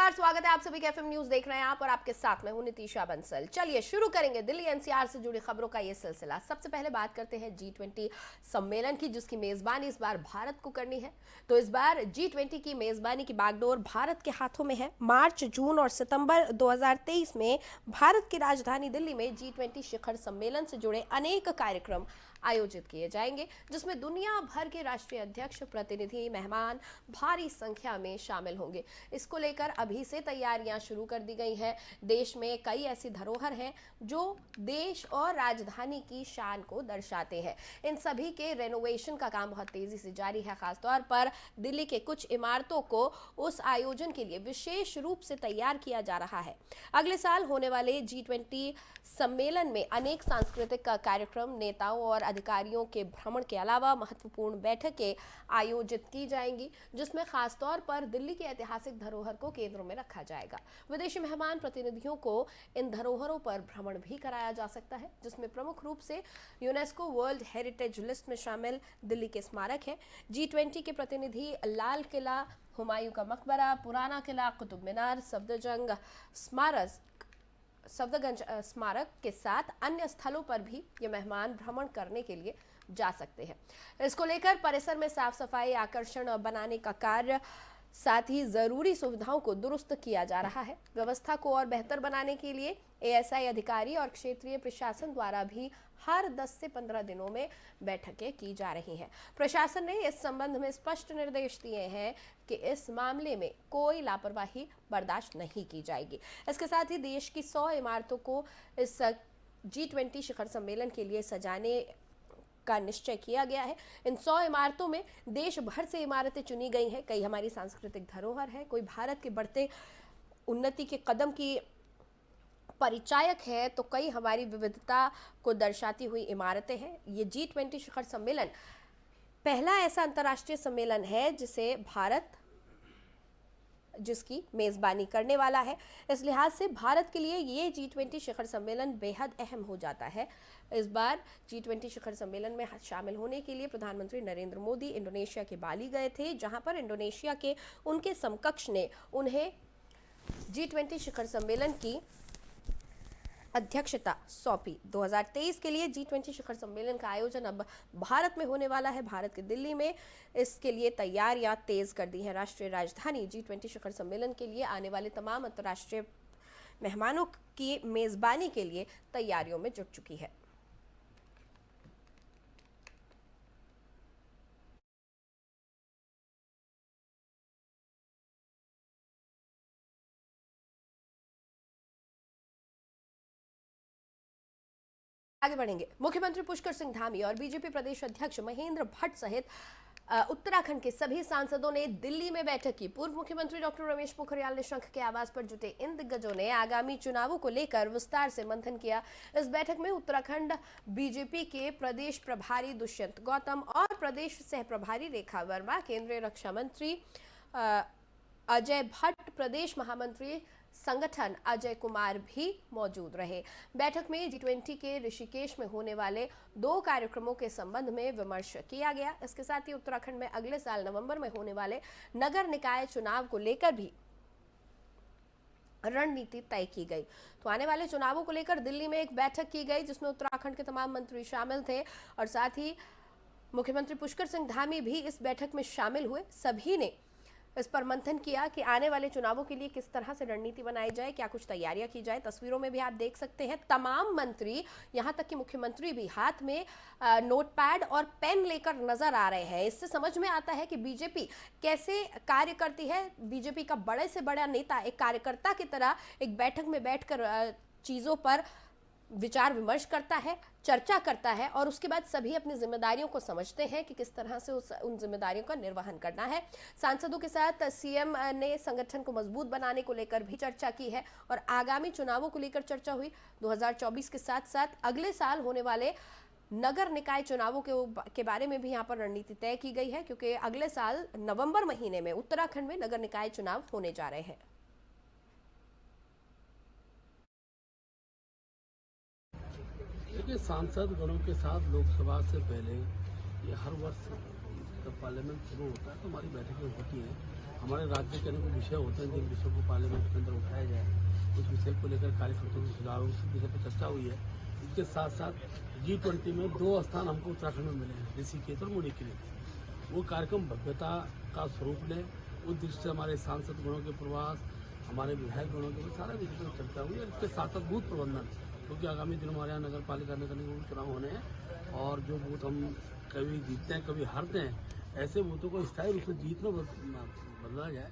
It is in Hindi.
नमस्कार, स्वागत है आप सभी के एफएम न्यूज देख रहे हैं आप और आपके साथ में हूं नितीशा बंसल। चलिए शुरू करेंगे दिल्ली एनसीआर से जुड़ी खबरों का ये सिलसिला। सबसे पहले बात करते हैं G20 सम्मेलन की, जिसकी मेजबानी इस बार भारत को करनी है। तो इस बार G20 की मेजबानी की बागडोर भारत के हाथों में है। मार्च, जून और सितंबर 2023 में भारत की राजधानी दिल्ली में G20 शिखर सम्मेलन से जुड़े अनेक कार्यक्रम आयोजित किए जाएंगे, जिसमें दुनिया भर के राष्ट्रीय अध्यक्ष, प्रतिनिधि, मेहमान भारी संख्या में शामिल होंगे। इसको लेकर अभी से तैयारियां शुरू कर दी गई हैं। देश में कई ऐसी धरोहर हैं जो देश और राजधानी की शान को दर्शाते हैं। इन सभी के रेनोवेशन का काम बहुत तेजी से जारी है। खासतौर पर दिल्ली के कुछ इमारतों को उस आयोजन के लिए विशेष रूप से तैयार किया जा रहा है। अगले साल होने वाले G20 सम्मेलन में अनेक सांस्कृतिक कार्यक्रम, नेताओं और अधिकारियों के भ्रमण के अलावा महत्वपूर्ण बैठकें आयोजित की जाएंगी, जिसमें खासतौर पर दिल्ली की ऐतिहासिक धरोहर को केंद्र में रखा जाएगा। विदेशी मेहमान प्रतिनिधियों को इन धरोहरों पर भ्रमण भी कराया जा सकता है, जिसमें प्रमुख रूप से यूनेस्को वर्ल्ड हेरिटेज लिस्ट में शामिल दिल्ली के स्मारक है। G20 के प्रतिनिधि लाल किला, हुमायूं का मकबरा, पुराना किला, कुतुब मीनार, सफदरजंग स्मारक के साथ अन्य स्थलों पर भी ये मेहमान भ्रमण करने के लिए जा सकते हैं। इसको लेकर परिसर में साफ सफाई, आकर्षण बनाने का कार्य, साथ ही जरूरी सुविधाओं को दुरुस्त किया जा रहा है। व्यवस्था को और बेहतर बनाने के लिए ASI अधिकारी और क्षेत्रीय प्रशासन द्वारा भी हर 10 से 15 दिनों में बैठकें की जा रही हैं। प्रशासन ने इस संबंध में स्पष्ट निर्देश दिए हैं कि इस मामले में कोई लापरवाही बर्दाश्त नहीं की जाएगी। इसके साथ ही देश की 100 इमारतों को इस G20 शिखर सम्मेलन के लिए सजाने का निश्चय किया गया है। इन 100 इमारतों में देश भर से इमारतें चुनी गई हैं। कई हमारी सांस्कृतिक धरोहर है, कोई भारत के बढ़ते उन्नति के कदम की परिचायक है, तो कई हमारी विविधता को दर्शाती हुई इमारतें हैं। ये G20 शिखर सम्मेलन पहला ऐसा अंतर्राष्ट्रीय सम्मेलन है जिसकी मेजबानी करने वाला है। इस लिहाज से भारत के लिए ये G20 शिखर सम्मेलन बेहद अहम हो जाता है। इस बार G20 शिखर सम्मेलन में शामिल होने के लिए प्रधानमंत्री नरेंद्र मोदी इंडोनेशिया के बाली गए थे, जहां पर इंडोनेशिया के उनके समकक्ष ने उन्हें G20 शिखर सम्मेलन की अध्यक्षता सौंपी। 2023 के लिए G20 शिखर सम्मेलन का आयोजन अब भारत में होने वाला है। भारत के दिल्ली में इसके लिए तैयारियां तेज कर दी हैं। राष्ट्रीय राजधानी G20 शिखर सम्मेलन के लिए आने वाले तमाम अंतर्राष्ट्रीय मेहमानों की मेजबानी के लिए तैयारियों में जुट चुकी है। आगे बढ़ेंगे। मुख्यमंत्री पुष्कर सिंह धामी और बीजेपी प्रदेश अध्यक्ष महेंद्र भट्ट सहित उत्तराखंड के सभी सांसदों ने दिल्ली में बैठक की। पूर्व मुख्यमंत्री डॉक्टर रमेश पोखरियाल निशंक के आवास पर जुटे इन दिग्गजों ने आगामी चुनावों को लेकर विस्तार से मंथन किया। इस बैठक में उत्तराखंड बीजेपी के प्रदेश प्रभारी दुष्यंत गौतम और प्रदेश सह प्रभारी रेखा वर्मा, केंद्रीय रक्षा मंत्री अजय भट्ट, प्रदेश महामंत्री संगठन अजय कुमार भी मौजूद रहे। बैठक में G20 के ऋषिकेश में होने वाले 2 कार्यक्रमों के संबंध में विमर्श किया गया। इसके साथ ही उत्तराखंड में अगले साल नवंबर में होने वाले नगर निकाय चुनाव को लेकर भी रणनीति तय की गई। तो आने वाले चुनावों को लेकर दिल्ली में एक बैठक की गई, जिसमें उत्तराखंड के तमाम मंत्री शामिल थे और साथ ही मुख्यमंत्री पुष्कर सिंह धामी भी इस बैठक में शामिल हुए। सभी ने इस पर मंथन किया कि आने वाले चुनावों के लिए किस तरह से रणनीति बनाई जाए, क्या कुछ तैयारियां की जाए। तस्वीरों में भी आप देख सकते हैं तमाम मंत्री, यहां तक कि मुख्यमंत्री भी हाथ में नोटपैड और पेन लेकर नजर आ रहे हैं। इससे समझ में आता है कि बीजेपी कैसे कार्य करती है। बीजेपी का बड़े से बड़ा नेता एक कार्यकर्ता की तरह एक बैठक में बैठकर चीजों पर विचार विमर्श करता है, चर्चा करता है और उसके बाद सभी अपनी जिम्मेदारियों को समझते हैं कि किस तरह से उन जिम्मेदारियों का निर्वहन करना है। सांसदों के साथ सीएम ने संगठन को मजबूत बनाने को लेकर भी चर्चा की है और आगामी चुनावों को लेकर चर्चा हुई। 2024 के साथ साथ अगले साल होने वाले नगर निकाय चुनावों के बारे में भी यहाँ पर रणनीति तय की गई है, क्योंकि अगले साल नवंबर महीने में उत्तराखंड में नगर निकाय चुनाव होने जा रहे हैं। देखिए, सांसद गणों के साथ लोकसभा से पहले ये हर वर्ष जब पार्लियामेंट शुरू होता है तो हमारी बैठकें होती हैं। हमारे राज्य के अनेक विषय होते हैं जिन विषयों को पार्लियामेंट के अंदर उठाया जाए, उस विषय को लेकर कार्यकर्ताओं के सुधारों उस विषय पर चर्चा हुई है। इसके साथ साथ G20 में 2 स्थान हमको उत्तराखंड में मिले हैं, ऋषिकेश और मुनिकेत। वो कार्यक्रम भव्यता का स्वरूप ले, उस दृष्टि से हमारे सांसद गणों के प्रवास, हमारे विधायक गणों के सारे विषय पर चर्चा हुई है। इसके साथ साथ बूथ प्रबंधन, क्योंकि आगामी दिनों हमारे यहाँ नगर पालिका निगम चुनाव होने हैं और जो बूथ हम कभी जीतते हैं कभी हारते हैं, ऐसे बूथों को स्थायी रूप से जीत में बदला जाए,